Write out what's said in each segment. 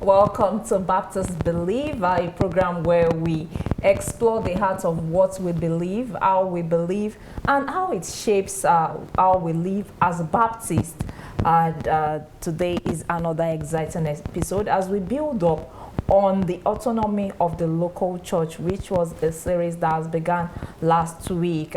Welcome to Baptist Believer, a program where we explore the heart of what we believe, and how it shapes how we live as Baptists. And today is another exciting episode as we build up on the autonomy of the local church, which was a series that has begun last week.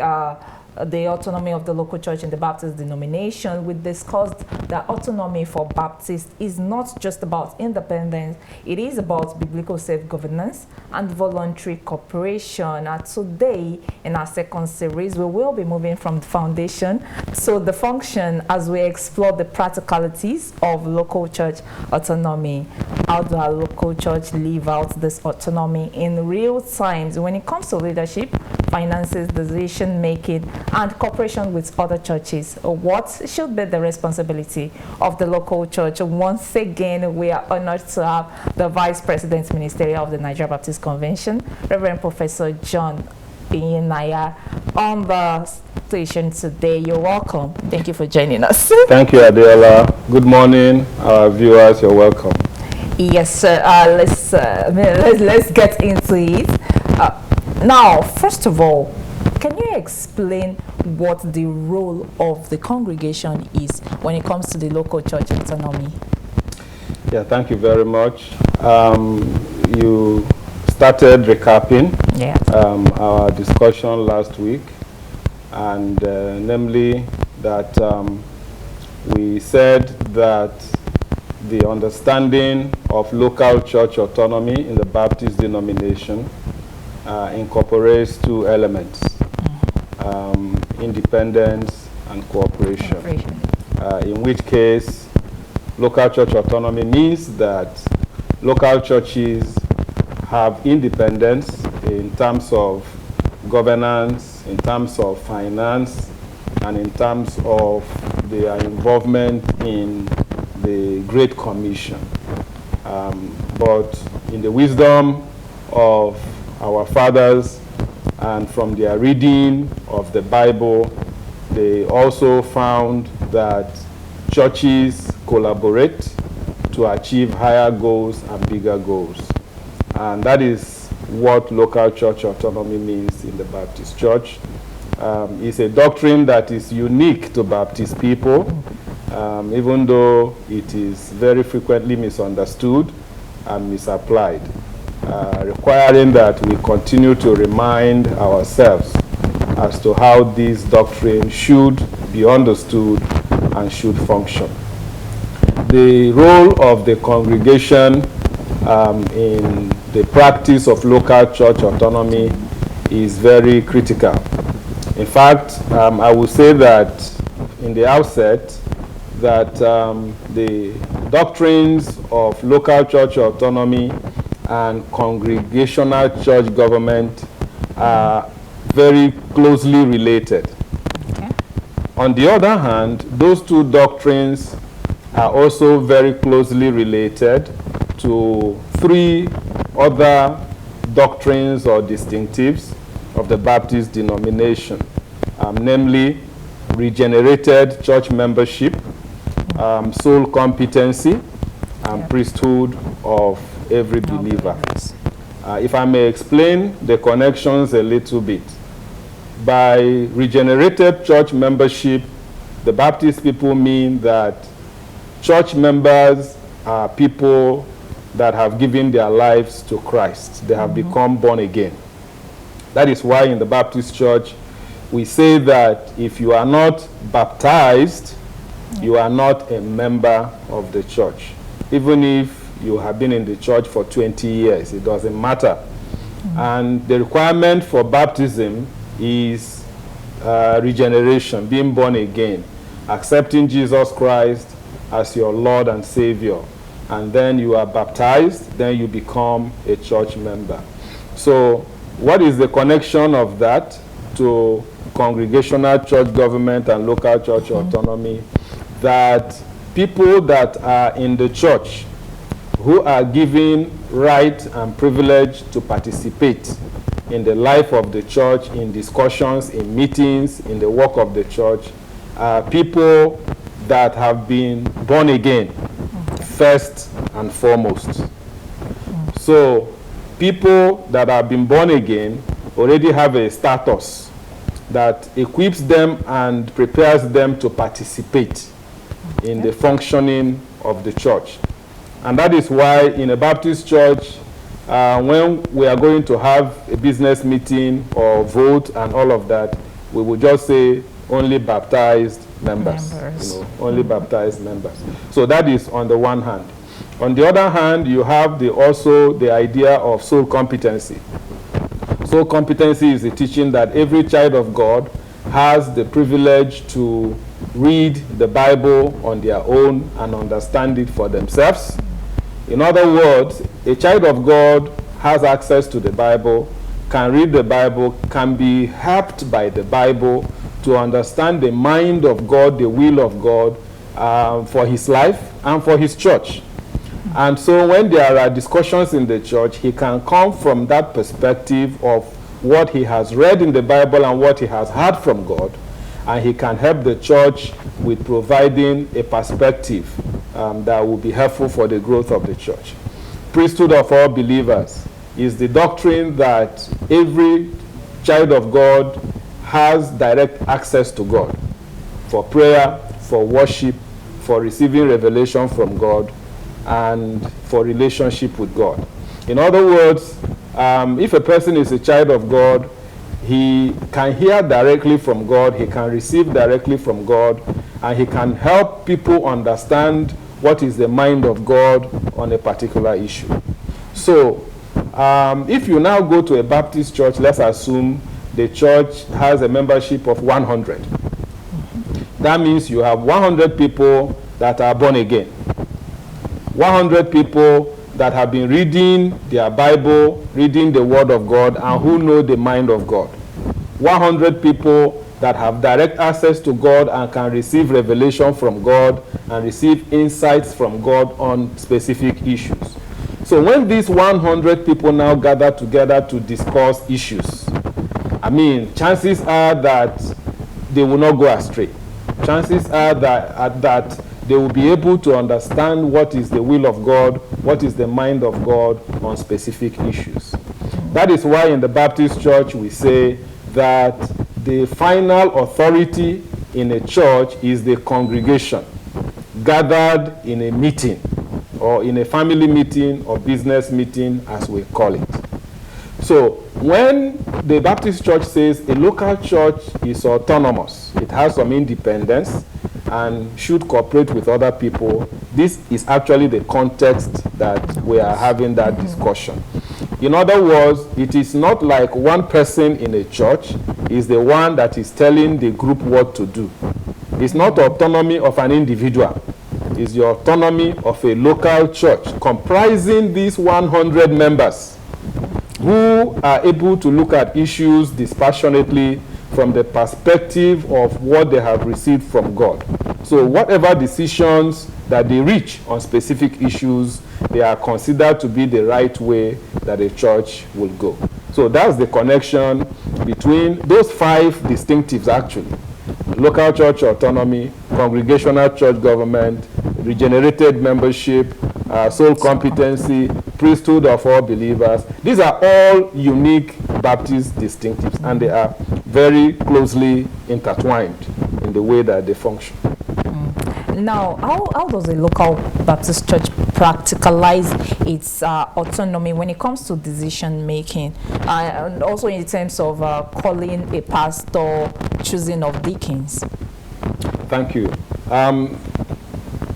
The autonomy of the local church in the Baptist denomination. We discussed that autonomy for Baptists is not just about independence, it is about biblical self-governance and voluntary cooperation. And today, in our second series, we will be moving from the foundation to the function as we explore the practicalities of local church autonomy. How do our local church live out this autonomy in real times when it comes to leadership, finances, decision making, and cooperation with other churches? What should be the responsibility of the local church? Once again, we are honored to have the Vice President Ministerial of the Nigeria Baptist Convention, Reverend Professor John Naya, on the station today. You're welcome. Thank you for joining us. Thank you, Adela. Good morning, our viewers. You're welcome. Yes, sir. Let's get into it. Now, first of all, can you explain what the role of the congregation is when it comes to the local church autonomy? Yeah, thank you very much. You started recapping our discussion last week, and namely that we said that the understanding of local church autonomy in the Baptist denomination incorporates two elements, independence and cooperation. In which case, local church autonomy means that local churches have independence in terms of governance, in terms of finance, and in terms of their involvement in the Great Commission. But in the wisdom of our fathers and from their reading of the Bible, they also found that churches collaborate to achieve higher goals and bigger goals. And that is what local church autonomy means in the Baptist church. It's a doctrine that is unique to Baptist people, even though it is very frequently misunderstood and misapplied, requiring that we continue to remind ourselves as to how this doctrine should be understood and should function. The role of the congregation in the practice of local church autonomy is very critical. In fact, I would say that in the outset that the doctrines of local church autonomy and congregational church government are very closely related. Okay. On the other hand, those two doctrines are also very closely related to three other doctrines or distinctives of the Baptist denomination, namely regenerated church membership, soul competency, and priesthood of every believer. If I may explain the connections a little bit. By regenerated church membership, the Baptist people mean that church members are people that have given their lives to Christ. They have become born again. That is why in the Baptist church, we say that if you are not baptized, you are not a member of the church. Even if you have been in the church for 20 years, it doesn't matter. And the requirement for baptism is regeneration, being born again, accepting Jesus Christ as your Lord and Savior. And then you are baptized, then you become a church member. So what is the connection of that to congregational church government and local church autonomy? That people that are in the church who are given right and privilege to participate in the life of the church, in discussions, in meetings, in the work of the church, are people that have been born again, first and foremost. So people that have been born again already have a status that equips them and prepares them to participate in the functioning of the church. And that is why in a Baptist church, when we are going to have a business meeting or vote and all of that, we will just say only baptized members. You know, only baptized members. So that is on the one hand. On the other hand, you have also the idea of soul competency. Soul competency is the teaching that every child of God has the privilege to read the Bible on their own and understand it for themselves. In other words, a child of God has access to the Bible, can read the Bible, can be helped by the Bible to understand the mind of God, the will of God for his life and for his church. And so when there are discussions in the church, he can come from that perspective of what he has read in the Bible and what he has heard from God, and he can help the church with providing a perspective that will be helpful for the growth of the church. Priesthood of all believers is the doctrine that every child of God has direct access to God for prayer, for worship, for receiving revelation from God, and for relationship with God. In other words, if a person is a child of God, he can hear directly from God, he can receive directly from God, and he can help people understand what is the mind of God on a particular issue. So, if you now go to a Baptist church, let's assume the church has a membership of 100. That means you have 100 people that are born again. 100 people that have been reading their Bible, reading the Word of God, and who know the mind of God. 100 people that have direct access to God and can receive revelation from God and receive insights from God on specific issues. So when these 100 people now gather together to discuss issues, I mean, chances are that they will not go astray. Chances are that they will be able to understand what is the will of God, what is the mind of God on specific issues. That is why in the Baptist church we say that the final authority in a church is the congregation gathered in a meeting or in a family meeting or business meeting, as we call it. So when the Baptist church says a local church is autonomous, it has some independence and should cooperate with other people, this is actually the context that we are having that discussion. In other words, it is not like one person in a church is the one that is telling the group what to do. It's not autonomy of an individual. It's the autonomy of a local church comprising these 100 members who are able to look at issues dispassionately from the perspective of what they have received from God. So whatever decisions that they reach on specific issues, they are considered to be the right way that a church will go. So that's the connection between those 5 distinctives actually. Local church autonomy, congregational church government, regenerated membership, soul competency, priesthood of all believers. These are all unique Baptist distinctives, and they are very closely intertwined in the way that they function. Now, how does a local Baptist church practicalize its autonomy when it comes to decision making, and also in terms of calling a pastor, choosing of deacons? Thank you.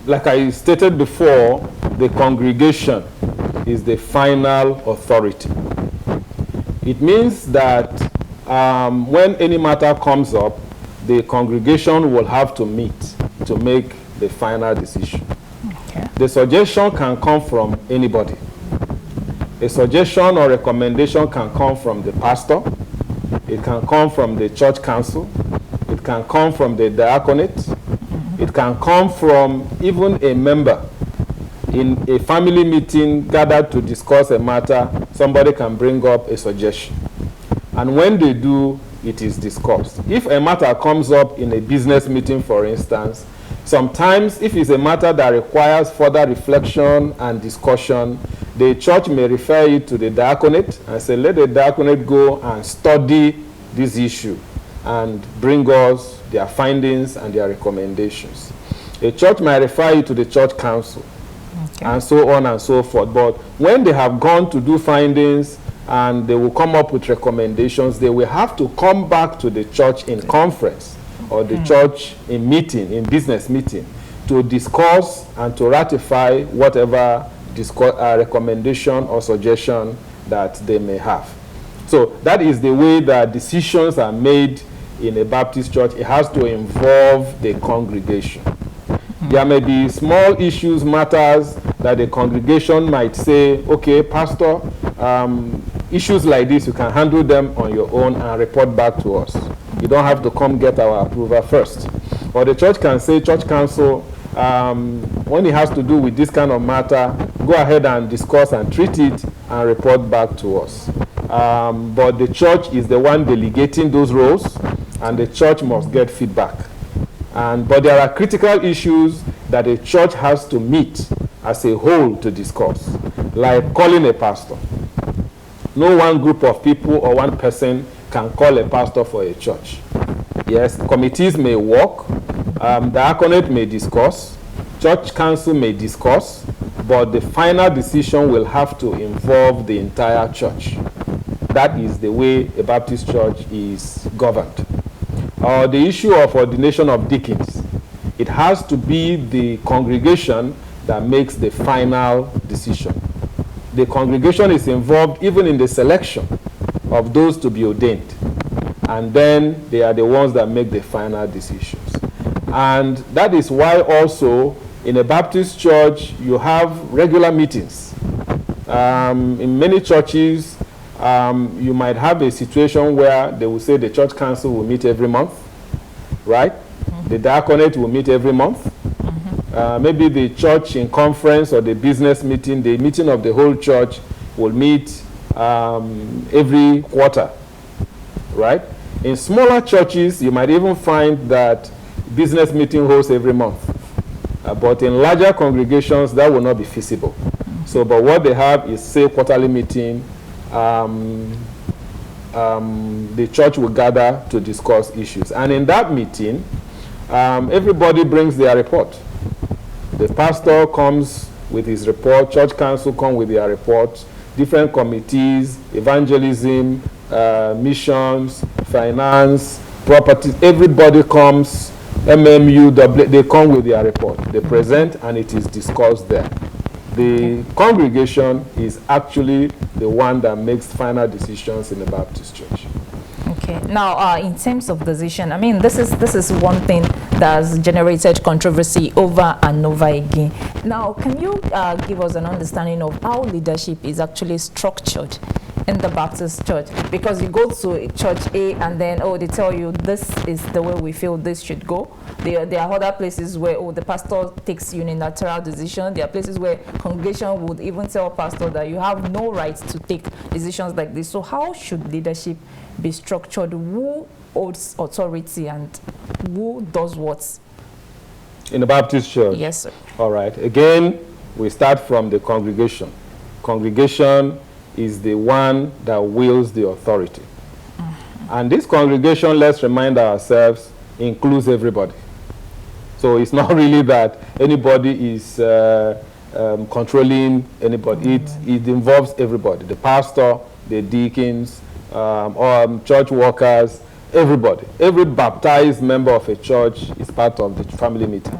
Like I stated before, the congregation is the final authority. It means that when any matter comes up, the congregation will have to meet to make the final decision. Okay. The suggestion can come from anybody. A suggestion or recommendation can come from the pastor. It can come from the church council. It can come from the diaconate. It can come from even a member. In a family meeting gathered to discuss a matter, somebody can bring up a suggestion. And when they do, it is discussed. If a matter comes up in a business meeting, for instance, sometimes if it's a matter that requires further reflection and discussion, The church may refer it to the diaconate and say, let the diaconate go and study this issue and bring us their findings and their recommendations. A church might refer you to the church council, and so on and so forth. But when they have gone to do findings and they will come up with recommendations, they will have to come back to the church in conference or the church in meeting, in business meeting, to discuss and to ratify whatever recommendation or suggestion that they may have. So that is the way that decisions are made in a Baptist church. It has to involve the congregation. There may be small issues, matters that the congregation might say, okay, pastor, issues like this, you can handle them on your own and report back to us. You don't have to come get our approval first. Or the church can say, church council, when it has to do with this kind of matter, go ahead and discuss and treat it and report back to us. But the church is the one delegating those roles, and the church must get feedback. But there are critical issues that a church has to meet as a whole to discuss, like calling a pastor. No one group of people or one person can call a pastor for a church. Yes, committees may work, diaconate may discuss, church council may discuss, but the final decision will have to involve the entire church. That is the way a Baptist church is governed. The issue of ordination of deacons, it has to be the congregation that makes the final decision. The congregation is involved even in the selection of those to be ordained, and then they are the ones that make the final decisions. And that is why also in a Baptist church you have regular meetings. In many churches you might have a situation where they will say the church council will meet every month, right? The diaconate will meet every month. Maybe the church in conference or the business meeting, the meeting of the whole church will meet every quarter, right? In smaller churches, you might even find that business meeting holds every month. But in larger congregations, that will not be feasible. So, but what they have is, say, quarterly meeting. The church will gather to discuss issues. And in that meeting, everybody brings their report. The pastor comes with his report, church council come with their report, different committees, evangelism, missions, finance, properties, everybody comes, MMU, they come with their report. They present and it is discussed there. The congregation is actually the one that makes final decisions in the Baptist church. Okay. Now, in terms of decision, I mean, this is one thing that has generated controversy over and over again. Now, can you give us an understanding of how leadership is actually structured in the Baptist church? Because you go to church A and then, they tell you this is the way we feel this should go. There are other places where, the pastor takes unilateral decision. There are places where congregation would even tell pastor that you have no right to take decisions like this. So how should leadership be structured? Who holds authority and who does what? In the Baptist church? Yes, sir. All right. Again, we start from the congregation. Congregation is the one that wields the authority. And this congregation, let's remind ourselves, includes everybody. So it's not really that anybody is controlling anybody. It involves everybody. The pastor, the deacons, church workers, everybody. Every baptized member of a church is part of the family meeting.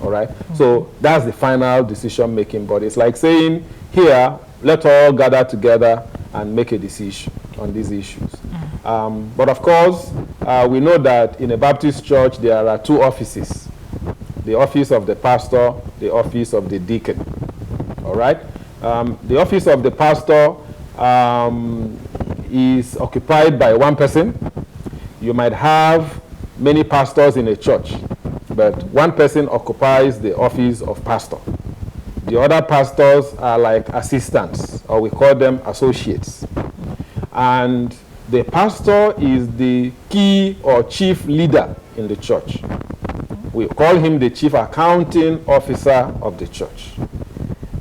All right? So that's the final decision-making body. It's like saying, here, let's all gather together and make a decision on these issues. But of course, we know that in a Baptist church, there are two offices. The office of the pastor, the office of the deacon. All right? The office of the pastor is occupied by one person. You might have many pastors in a church, but one person occupies the office of pastor. The other pastors are like assistants, or we call them associates. And the pastor is the key or chief leader in the church. We call him the chief accounting officer of the church.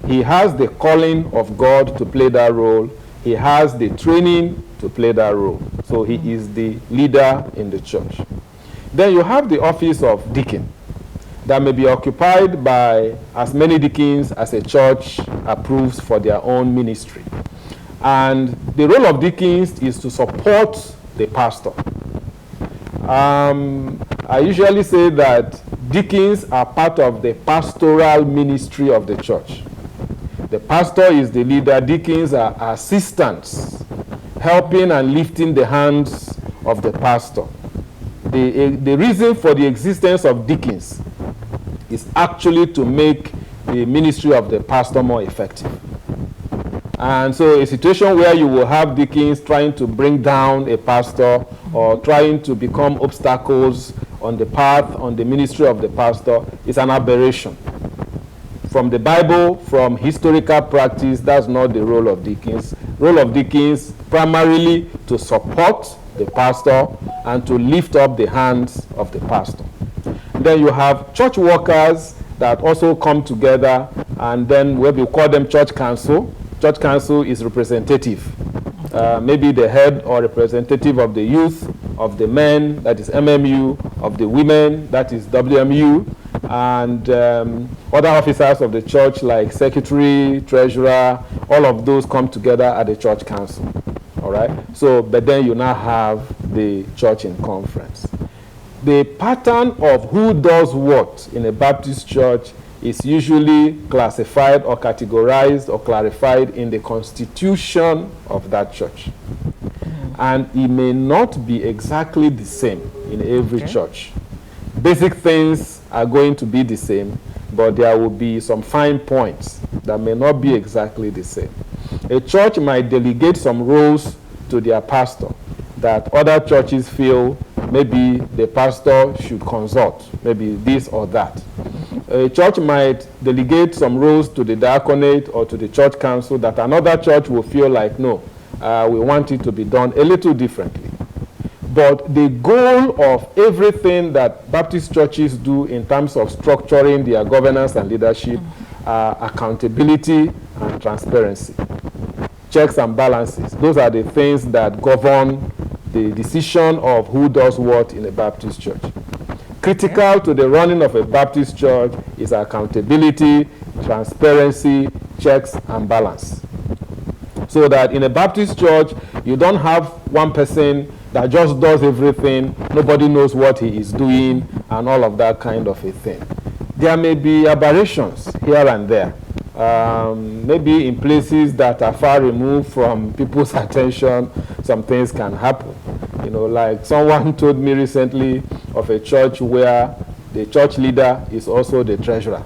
He has the calling of God to play that role. He has the training to play that role. So he is the leader in the church. Then you have the office of deacon that may be occupied by as many deacons as a church approves for their own ministry. And the role of deacons is to support the pastor. I usually say that deacons are part of the pastoral ministry of the church. The pastor is the leader. Deacons are assistants, helping and lifting the hands of the pastor. The reason for the existence of deacons is actually to make the ministry of the pastor more effective. And so a situation where you will have deacons trying to bring down a pastor or trying to become obstacles on the path, on the ministry of the pastor, is an aberration. From the Bible, from historical practice, that's not the role of deacons. Role of deacons primarily to support the pastor and to lift up the hands of the pastor. Then you have church workers that also come together, and then we call them church council. Church council is representative. Maybe the head or representative of the youth, of the men, that is MMU, of the women, that is WMU, and other officers of the church like secretary, treasurer, all of those come together at the church council. All right? So, but then you now have the church in conference. The pattern of who does what in a Baptist church is usually classified or categorized or clarified in the constitution of that church. And it may not be exactly the same in every church. Basic things are going to be the same, but there will be some fine points that may not be exactly the same. A church might delegate some roles to their pastor that other churches feel maybe the pastor should consult, maybe this or that. A church might delegate some roles to the diaconate or to the church council that another church will feel like, no, we want it to be done a little differently. But the goal of everything that Baptist churches do in terms of structuring their governance and leadership are accountability and transparency. Checks and balances. Those are the things that govern the decision of who does what in a Baptist church. Critical to the running of a Baptist church is accountability, transparency, checks and balance. So that in a Baptist church, you don't have one person that just does everything, nobody knows what he is doing, and all of that kind of a thing. There may be aberrations here and there. Maybe in places that are far removed from people's attention, some things can happen. You know, like someone told me recently of a church where the church leader is also the treasurer.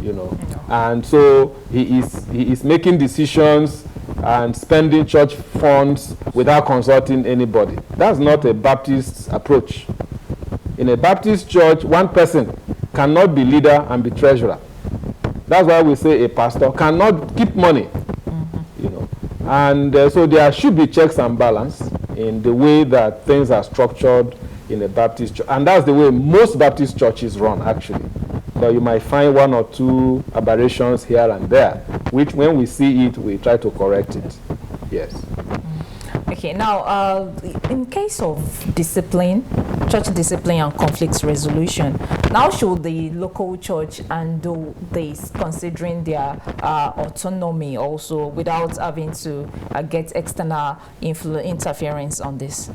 You know, and so he is making decisions and spending church funds without consulting anybody. That's not a Baptist approach. In a Baptist church, one person cannot be leader and be treasurer. That's why we say a pastor cannot keep money. You know, and so there should be checks and balance in the way that things are structured in a Baptist church, and that's the way most Baptist churches run, actually. But you might find one or two aberrations here and there, which when we see it, we try to correct it. Yes. Okay, now, in case of discipline, church discipline and conflict resolution, now should the local church handle this, considering their autonomy also, without having to get external interference on this?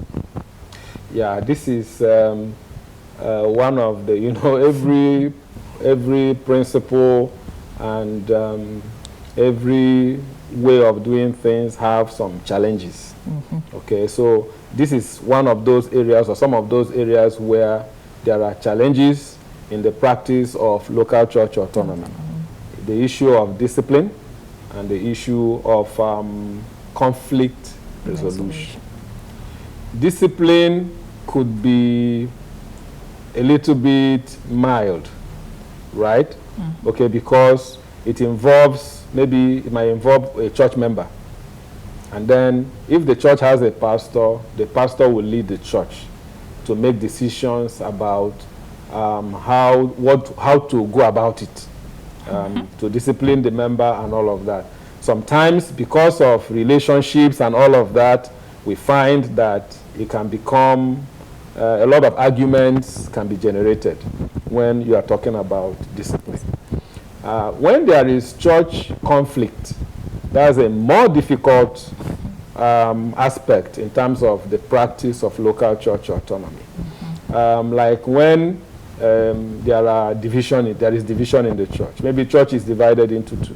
Yeah, this is one of the, you know, every principle and every way of doing things have some challenges. Okay, so this is one of those areas, or some of those areas, where there are challenges in the practice of local church autonomy. The issue of discipline and the issue of conflict resolution. Discipline could be a little bit mild, right? Okay, because it involves, maybe it might involve a church member. And then if the church has a pastor, the pastor will lead the church to make decisions about how to go about it. to discipline the member and all of that. Sometimes, because of relationships and all of that, we find that it can become a lot of arguments can be generated when you are talking about discipline. When there is church conflict, that's a more difficult aspect in terms of the practice of local church autonomy. Like when there is division in the church. Maybe church is divided into two,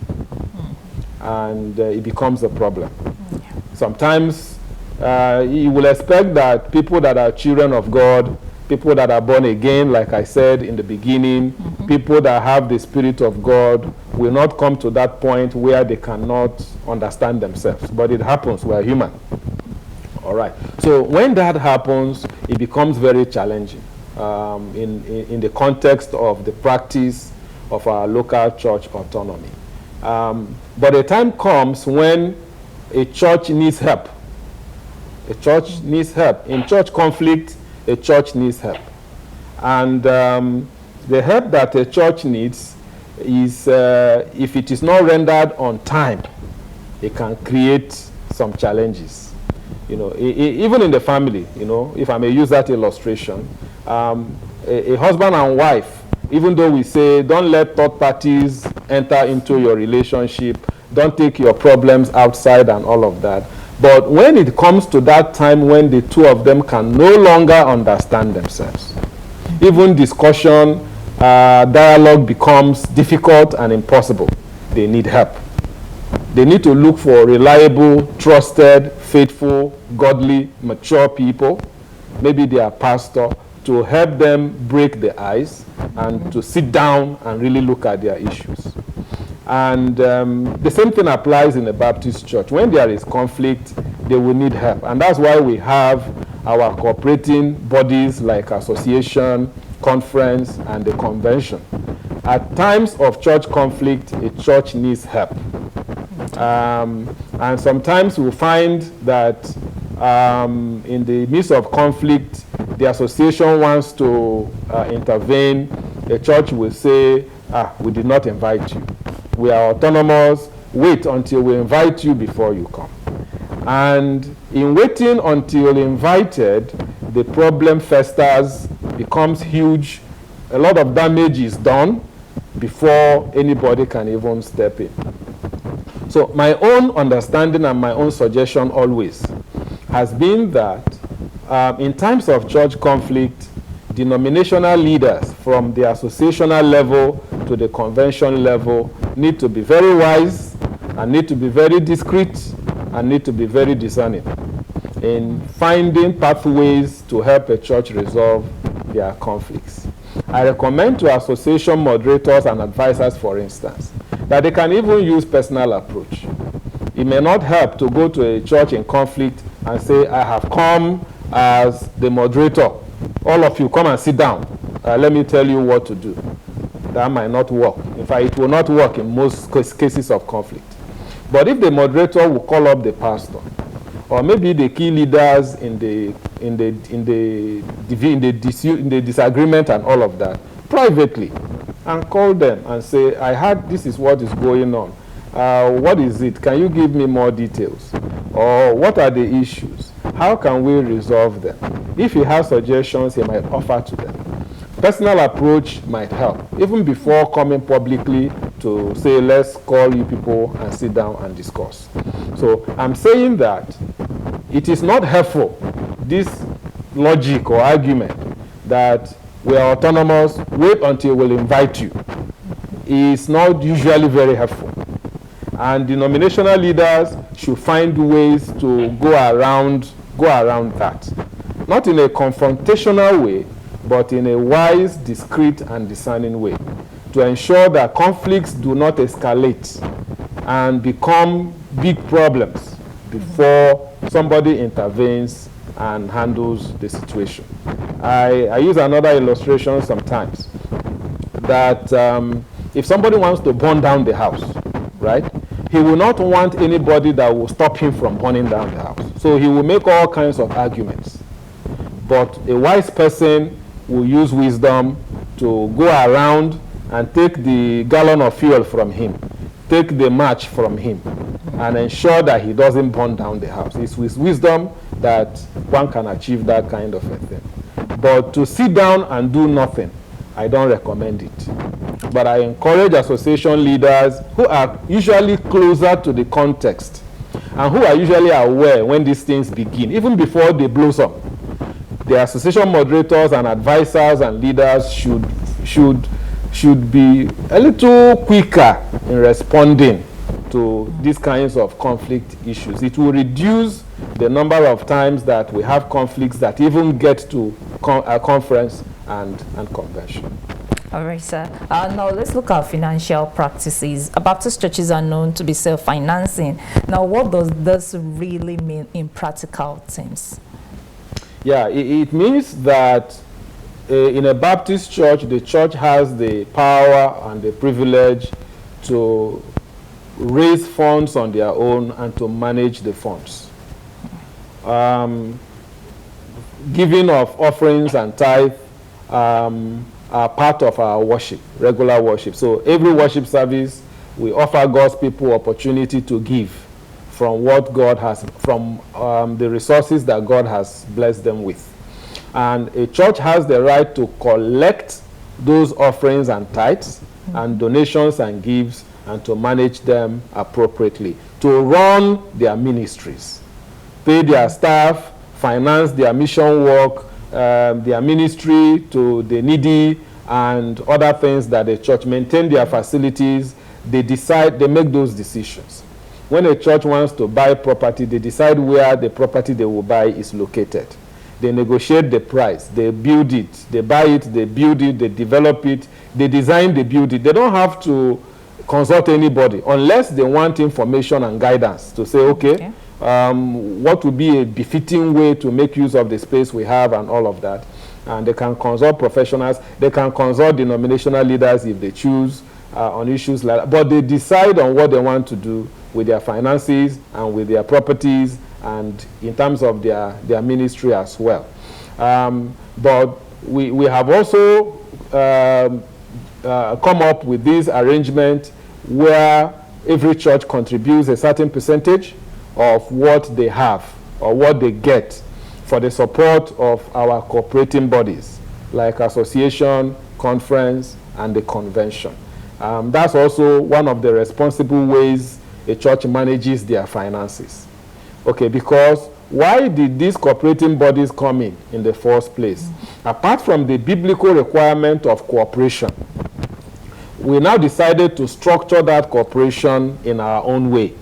and it becomes a problem. Sometimes you will expect that people that are children of God, people that are born again, like I said in the beginning, people that have the Spirit of God will not come to that point where they cannot understand themselves. But it happens. We are human. All right. So when that happens, it becomes very challenging in the context of the practice of our local church autonomy. But the time comes when a church needs help. A church needs help. In church conflict, a church needs help. And the help that a church needs is, if it is not rendered on time, it can create some challenges. You know, even in the family, you know, if I may use that illustration, a husband and wife, even though we say don't let third parties enter into your relationship, don't take your problems outside and all of that. But when it comes to that time when the two of them can no longer understand themselves, even discussion, dialogue becomes difficult and impossible. They need help. They need to look for reliable, trusted, faithful, godly, mature people, maybe their pastor, to help them break the ice and to sit down and really look at their issues. And the same thing applies in the Baptist church. When there is conflict, they will need help. And that's why we have our cooperating bodies like association, conference, and the convention. At times of church conflict, a church needs help. And sometimes we find that in the midst of conflict, the association wants to intervene. The church will say, we did not invite you. We are autonomous. Wait until we invite you before you come. And in waiting until invited, the problem festers, becomes huge. A lot of damage is done before anybody can even step in. So my own understanding and my own suggestion always has been that in times of church conflict, denominational leaders from the associational level to the convention level need to be very wise and need to be very discreet and need to be very discerning in finding pathways to help a church resolve their conflicts. I recommend to association moderators and advisors, for instance, that they can even use personal approach. It may not help to go to a church in conflict and say, I have come as the moderator. All of you come and sit down. Let me tell you what to do. That might not work. In fact, it will not work in most cases of conflict. But if the moderator will call up the pastor, or maybe the key leaders in the disagreement and all of that, privately, and call them and say, I heard this is what is going on. What is it? Can you give me more details? Or what are the issues? How can we resolve them? If he has suggestions, he might offer to them. Personal approach might help, even before coming publicly to say, let's call you people and sit down and discuss. So I'm saying that it is not helpful, this logic or argument that we are autonomous, wait until we'll invite you, is not usually very helpful. And denominational leaders should find ways to go around that. Not in a confrontational way, but in a wise, discreet, and discerning way, to ensure that conflicts do not escalate and become big problems before somebody intervenes and handles the situation. I use another illustration sometimes, that if somebody wants to burn down the house, right, he will not want anybody that will stop him from burning down the house. So he will make all kinds of arguments. But a wise person will use wisdom to go around and take the gallon of fuel from him, take the match from him, and ensure that he doesn't burn down the house. It's with wisdom that one can achieve that kind of a thing. But to sit down and do nothing, I don't recommend it. But I encourage association leaders who are usually closer to the context and who are usually aware when these things begin, even before they blossom. The association moderators and advisors and leaders should be a little quicker in responding to these kinds of conflict issues. It will reduce the number of times that we have conflicts that even get to a conference and convention. All right, sir. Now let's look at financial practices. Baptist churches are known to be self-financing. Now, what does this really mean in practical terms? Yeah, it means that in a Baptist church, the church has the power and the privilege to raise funds on their own and to manage the funds. Giving of offerings and tithe are part of our worship, regular worship. So every worship service, we offer God's people opportunity to give from what God has, from the resources that God has blessed them with. And a church has the right to collect those offerings and tithes and donations and gifts and to manage them appropriately, to run their ministries, pay their staff, finance their mission work, their ministry to the needy and other things that the church, maintain their facilities. They decide, they make those decisions. When a church wants to buy property, they decide where the property they will buy is located. They negotiate the price, they build it, they buy it, they build it, they develop it, they design, they build it. They don't have to consult anybody unless they want information and guidance to say, okay. What would be a befitting way to make use of the space we have and all of that. And they can consult professionals, they can consult denominational leaders if they choose on issues like that. But they decide on what they want to do with their finances and with their properties and in terms of their ministry as well. But we have also come up with this arrangement where every church contributes a certain percentage of what they have or what they get for the support of our cooperating bodies like association, conference, and the convention. That's also one of the responsible ways a church manages their finances. Okay, because why did these cooperating bodies come in the first place? Apart from the biblical requirement of cooperation, we now decided to structure that cooperation in our own way.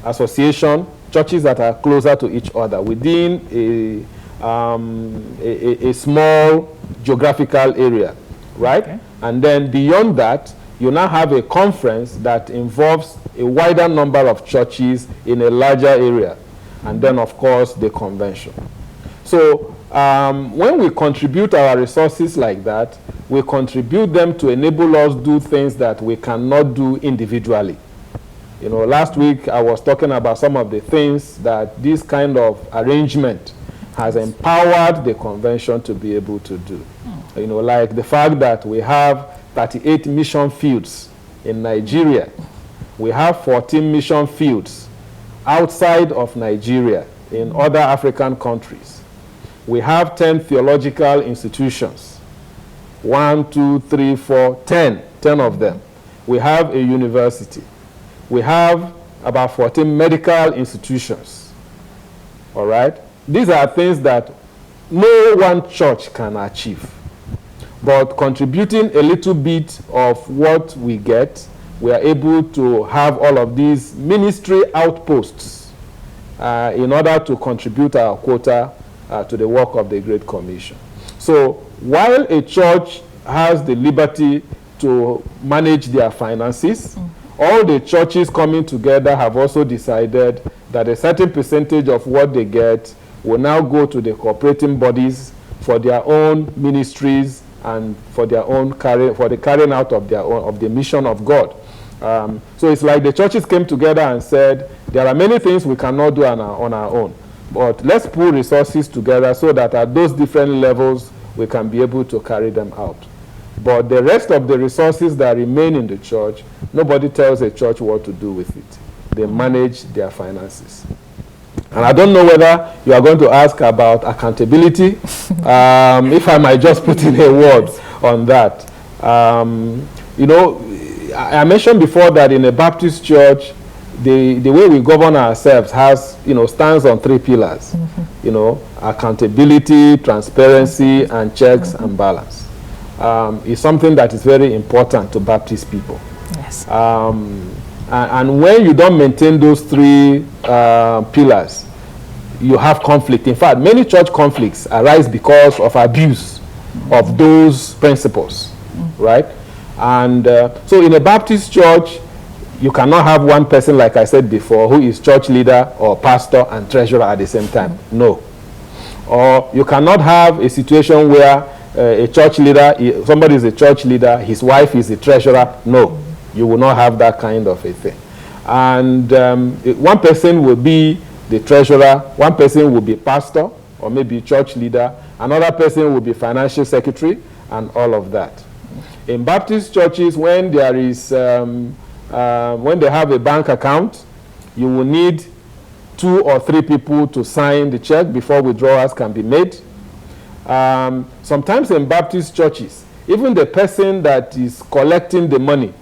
Association, churches that are closer to each other within a small geographical area, right? Okay. And then beyond that, you now have a conference that involves a wider number of churches in a larger area. And then, of course, the convention. So when we contribute our resources like that, we contribute them to enable us do things that we cannot do individually. You know, last week I was talking about some of the things that this kind of arrangement has empowered the convention to be able to do. You know, like the fact that we have 38 mission fields in Nigeria. We have 14 mission fields outside of Nigeria in other African countries. We have 10 theological institutions. 1, 2, 3, 4, 10 of them. We have a university. We have about 14 medical institutions. All right? These are things that no one church can achieve. But contributing a little bit of what we get, we are able to have all of these ministry outposts in order to contribute our quota to the work of the Great Commission. So while a church has the liberty to manage their finances, all the churches coming together have also decided that a certain percentage of what they get will now go to the cooperating bodies for their own ministries and for their own for the carrying out of their own of the mission of God. So it's like the churches came together and said, there are many things we cannot do on our own, but let's pool resources together so that at those different levels we can be able to carry them out. But the rest of the resources that remain in the church, nobody tells a church what to do with it. They manage their finances. And I don't know whether you are going to ask about accountability. If I might just put in a word on that. You know, I mentioned before that in a Baptist church, the way we govern ourselves has, you know, stands on 3 pillars. You know, accountability, transparency, and checks and balance. Is something that is very important to Baptist people. Yes. And when you don't maintain those 3 pillars, you have conflict. In fact, many church conflicts arise because of abuse of those principles, right? And so in a Baptist church, you cannot have one person, like I said before, who is church leader or pastor and treasurer at the same time. No. Or you cannot have a situation where a church leader, somebody is a church leader, his wife is a treasurer. No. You will not have that kind of a thing. And one person will be the treasurer, one person will be pastor or maybe church leader, another person will be financial secretary, and all of that. In Baptist churches, when there is, when they have a bank account, you will need 2 or 3 people to sign the check before withdrawals can be made. Sometimes in Baptist churches, even the person that is collecting the money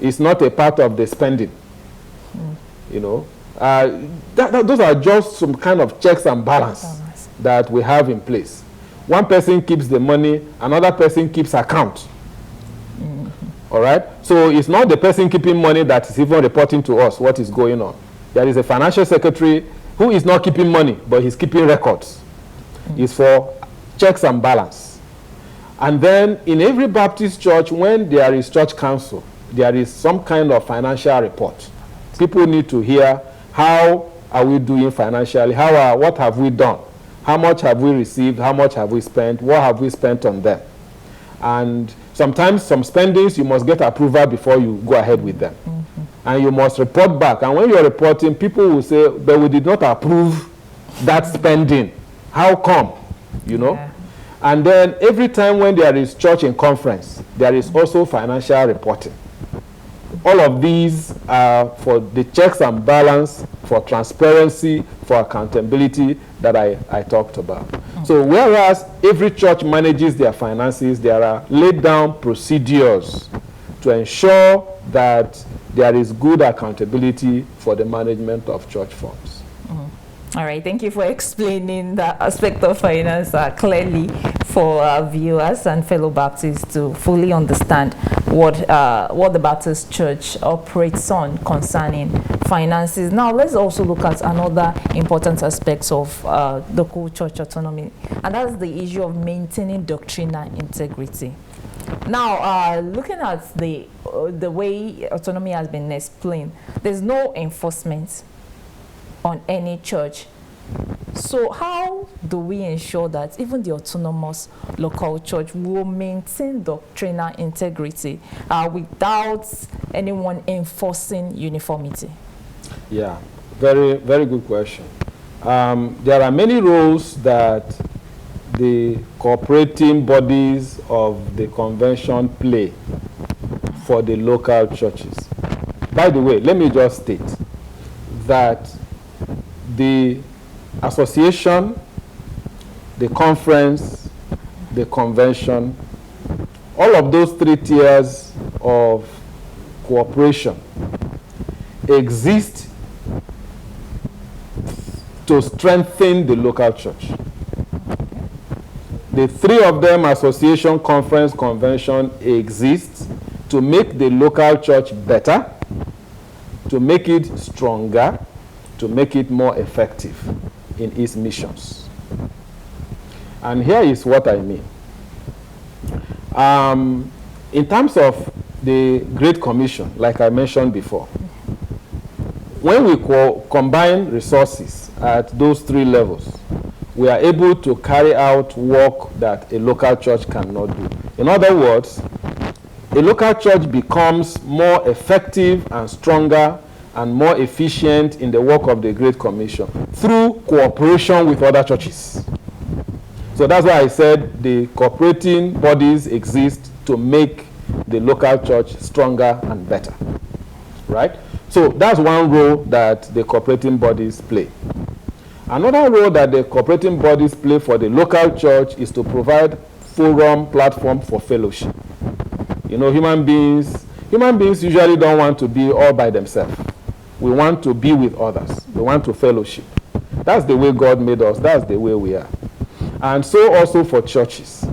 is not a part of the spending. You know, those are just some kind of checks and balance that we have in place. One person keeps the money, another person keeps account. All right? So it's not the person keeping money that is even reporting to us what is going on. There is a financial secretary who is not keeping money, but he's keeping records. It's for checks and balance. And then in every Baptist church, when there is church council, there is some kind of financial report. People need to hear, how are we doing financially? What have we done? How much have we received? How much have we spent? What have we spent on them? And sometimes some spendings, you must get approval before you go ahead with them. And you must report back. And when you're reporting, people will say, but we did not approve that spending. How come? You know? Yeah. And then every time when there is church in conference, there is also financial reporting. All of these are for the checks and balance, for transparency, for accountability that I talked about. So whereas every church manages their finances, there are laid down procedures to ensure that there is good accountability for the management of church funds. All right, thank you for explaining that aspect of finance clearly for our viewers and fellow Baptists to fully understand what the Baptist Church operates on concerning finances. Now, let's also look at another important aspect of the whole church autonomy, and that's the issue of maintaining doctrinal integrity. Now, looking at the way autonomy has been explained, there's no enforcement on any church. So how do we ensure that even the autonomous local church will maintain doctrinal integrity without anyone enforcing uniformity? Yeah, very, very good question. There are many roles that the cooperating bodies of the convention play for the local churches. By the way, let me just state that the association, the conference, the convention, all of those 3 tiers of cooperation exist to strengthen the local church. The 3 of them, association, conference, convention, exist to make the local church better, to make it stronger, to make it more effective in its missions. And here is what I mean. In terms of the Great Commission, like I mentioned before, when we combine resources at those 3 levels, we are able to carry out work that a local church cannot do. In other words, a local church becomes more effective and stronger and more efficient in the work of the Great Commission through cooperation with other churches. So that's why I said the cooperating bodies exist to make the local church stronger and better, right? So that's one role that the cooperating bodies play. Another role that the cooperating bodies play for the local church is to provide forum, platform for fellowship. You know, human beings usually don't want to be all by themselves. We want to be with others. We want to fellowship. That's the way God made us. That's the way we are. And so also for churches.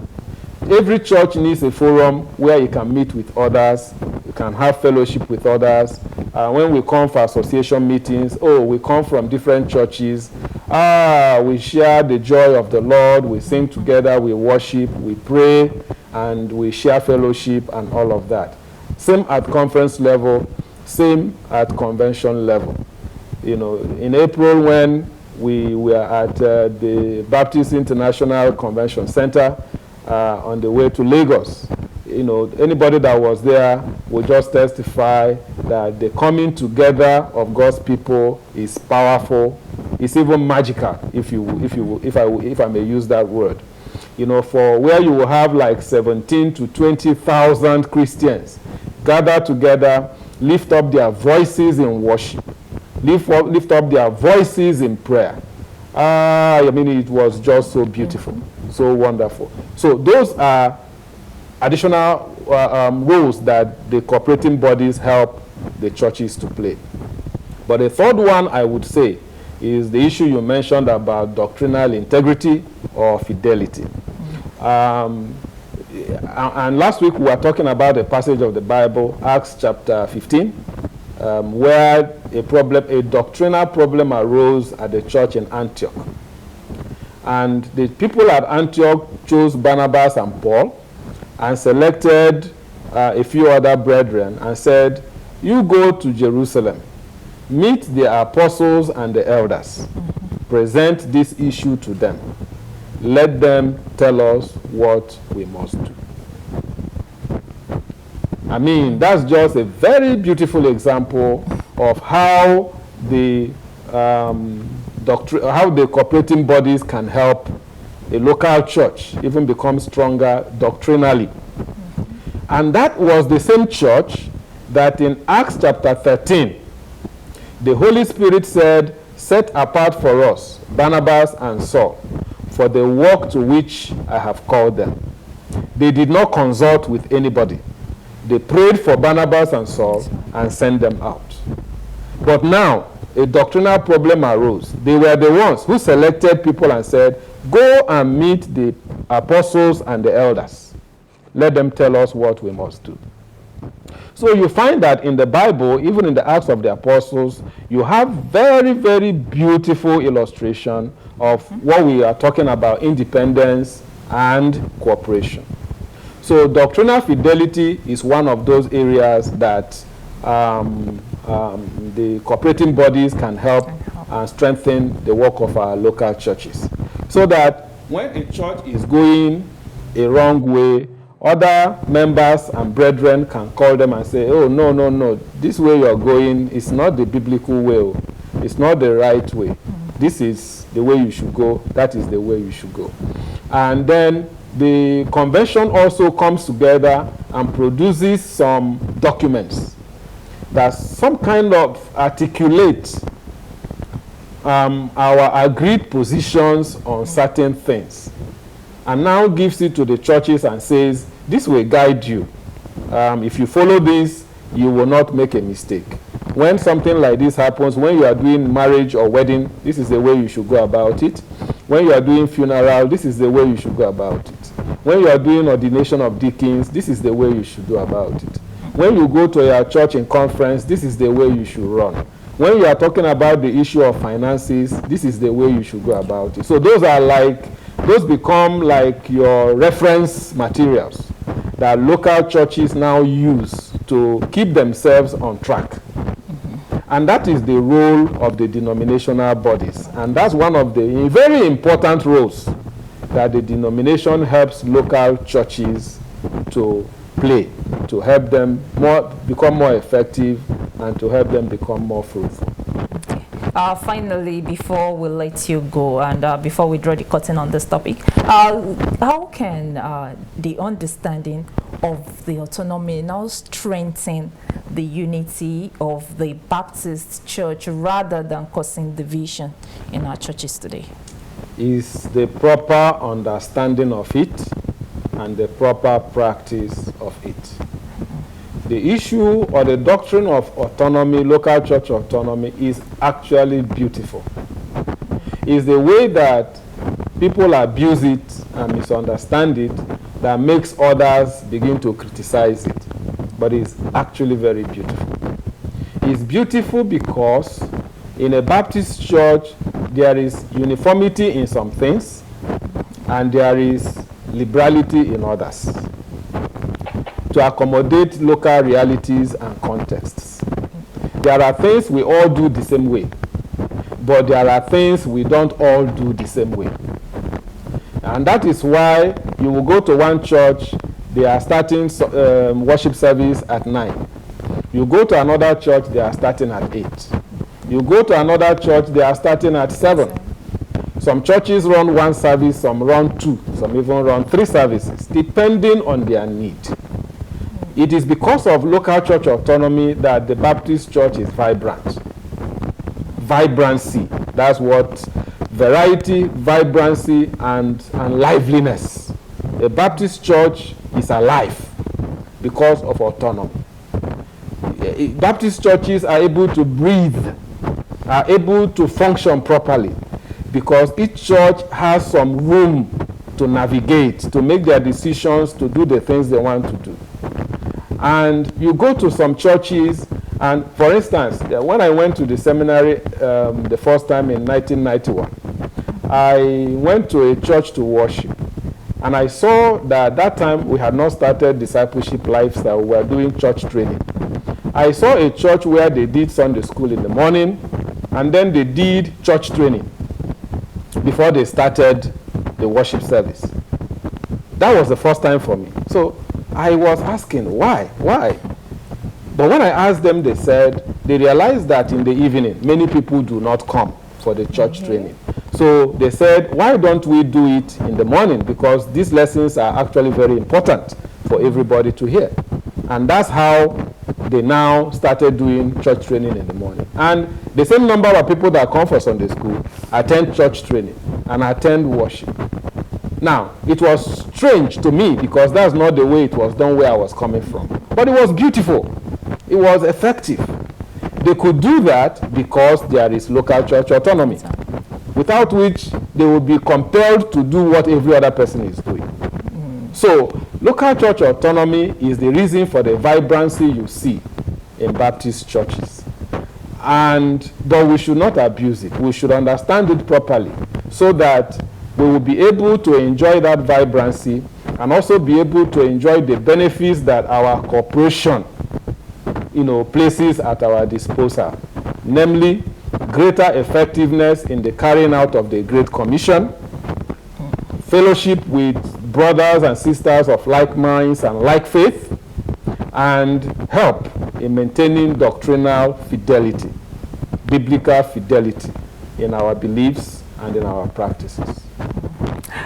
Every church needs a forum where you can meet with others, you can have fellowship with others. When we come for association meetings, we come from different churches. We share the joy of the Lord, we sing together, we worship, we pray, and we share fellowship and all of that. Same at conference level, same at convention level. You know, in April when we were at the Baptist International Convention Center on the way to Lagos, you know, anybody that was there will just testify that the coming together of God's people is powerful. It's even magical, if I may use that word. You know, for where you will have like 17 to 20,000 Christians gather together, lift up their voices in worship, lift up their voices in prayer. I mean, it was just so beautiful, so wonderful. So those are additional roles that the cooperating bodies help the churches to play. But the third one I would say is the issue you mentioned about doctrinal integrity or fidelity. And last week we were talking about a passage of the Bible, Acts chapter 15, where a doctrinal problem arose at the church in Antioch. And the people at Antioch chose Barnabas and Paul and selected a few other brethren and said, you go to Jerusalem, meet the apostles and the elders, present this issue to them. Let them tell us what we must do. I mean, that's just a very beautiful example of how the cooperating bodies can help a local church even become stronger doctrinally. And that was the same church that in Acts chapter 13, the Holy Spirit said, set apart for us Barnabas and Saul for the work to which I have called them. They did not consult with anybody. They prayed for Barnabas and Saul and sent them out. But now, a doctrinal problem arose. They were the ones who selected people and said, go and meet the apostles and the elders. Let them tell us what we must do. So you find that in the Bible, even in the Acts of the Apostles, you have very, very beautiful illustration of what we are talking about, independence and cooperation. So doctrinal fidelity is one of those areas that the cooperating bodies can help and strengthen the work of our local churches. So that when a church is going a wrong way, other members and brethren can call them and say, oh, no, this way you're going is not the biblical way. It's not the right way. This is the way you should go. That is the way you should go. And then the convention also comes together and produces some documents that some kind of articulate our agreed positions on certain things, and now gives it to the churches and says, this will guide you. If you follow this, you will not make a mistake. When something like this happens, when you are doing marriage or wedding, this is the way you should go about it. When you are doing funeral, this is the way you should go about it. When you are doing ordination of deacons, this is the way you should do about it. When you go to your church in conference, this is the way you should run. When you are talking about the issue of finances, this is the way you should go about it. So those become like your reference materials that local churches now use to keep themselves on track. And that is the role of the denominational bodies. And that's one of the very important roles that the denomination helps local churches to play, to help them become more effective and to help them become more fruitful. Finally, before we let you go and before we draw the curtain on this topic, how can the understanding of the autonomy now strengthen the unity of the Baptist church rather than causing division in our churches today? Is the proper understanding of it and the proper practice of it. The issue or the doctrine of autonomy, local church autonomy, is actually beautiful. It's the way that people abuse it and misunderstand it that makes others begin to criticize it. But it's actually very beautiful. It's beautiful because in a Baptist church, there is uniformity in some things and there is liberality in others to accommodate local realities and contexts. There are things we all do the same way, but there are things we don't all do the same way. And that is why you will go to one church, they are starting worship service at 9. You go to another church, they are starting at 8. You go to another church, they are starting at 7. Some churches run one service, some run 2, some even run 3 services, depending on their need. It is because of local church autonomy that the Baptist church is vibrant. Vibrancy, that's what variety, vibrancy, and liveliness. A Baptist church is alive because of autonomy. Baptist churches are able to breathe, are able to function properly because each church has some room to navigate, to make their decisions, to do the things they want to do. And you go to some churches, and for instance, when I went to the seminary the first time in 1991, I went to a church to worship. And I saw that at that time we had not started discipleship lifestyle, we were doing church training. I saw a church where they did Sunday school in the morning, and then they did church training before they started the worship service. That was the first time for me. So I was asking, why? But when I asked them, they said they realized that in the evening, many people do not come for the church training. So they said, why don't we do it in the morning? Because these lessons are actually very important for everybody to hear. And that's how they now started doing church training in the morning. And the same number of people that come for Sunday school attend church training and attend worship. Now, it was strange to me because that's not the way it was done where I was coming from. But it was beautiful. It was effective. They could do that because there is local church autonomy, without which they would be compelled to do what every other person is doing. So, local church autonomy is the reason for the vibrancy you see in Baptist churches. But we should not abuse it. We should understand it properly so that we will be able to enjoy that vibrancy and also be able to enjoy the benefits that our corporation, places at our disposal. Namely, greater effectiveness in the carrying out of the Great Commission, fellowship with brothers and sisters of like minds and like faith, and help in maintaining doctrinal fidelity, biblical fidelity in our beliefs and in our practices.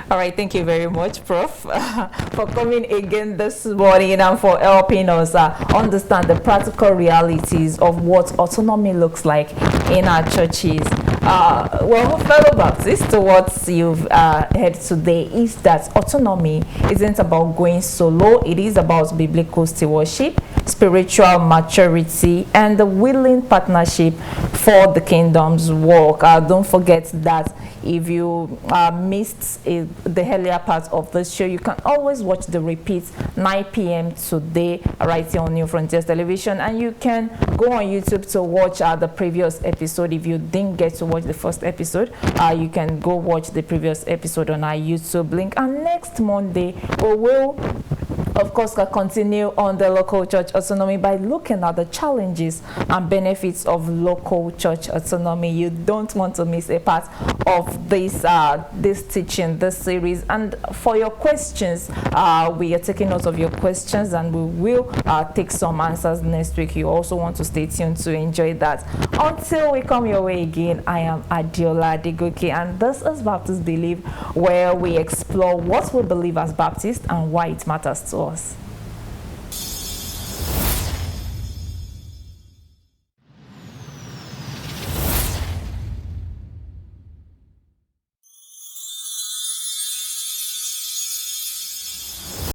All right, thank you very much, Prof, for coming again this morning and for helping us understand the practical realities of what autonomy looks like in our churches. Well, fellow Baptists, what you've heard today is that autonomy isn't about going solo. It is about biblical stewardship, spiritual maturity, and the willing partnership for the kingdom's work. Don't forget that if you missed the earlier part of the show, you can always watch the repeat 9 p.m. today right here on New Frontiers Television, and you can go on YouTube to watch the previous episode. If you didn't get to watch the first episode, you can go watch the previous episode on our YouTube link. And next Monday, we will of course continue on the local church autonomy by looking at the challenges and benefits of local church autonomy. You don't want to miss a part of this teaching, this series. And for your questions, we are taking note of your questions, and we will take some answers next week. You also want to stay tuned to enjoy that. Until we come your way again, I am Adiola Adegoke, and this is Baptist Believe, where we explore what we believe as Baptists and why it matters to us.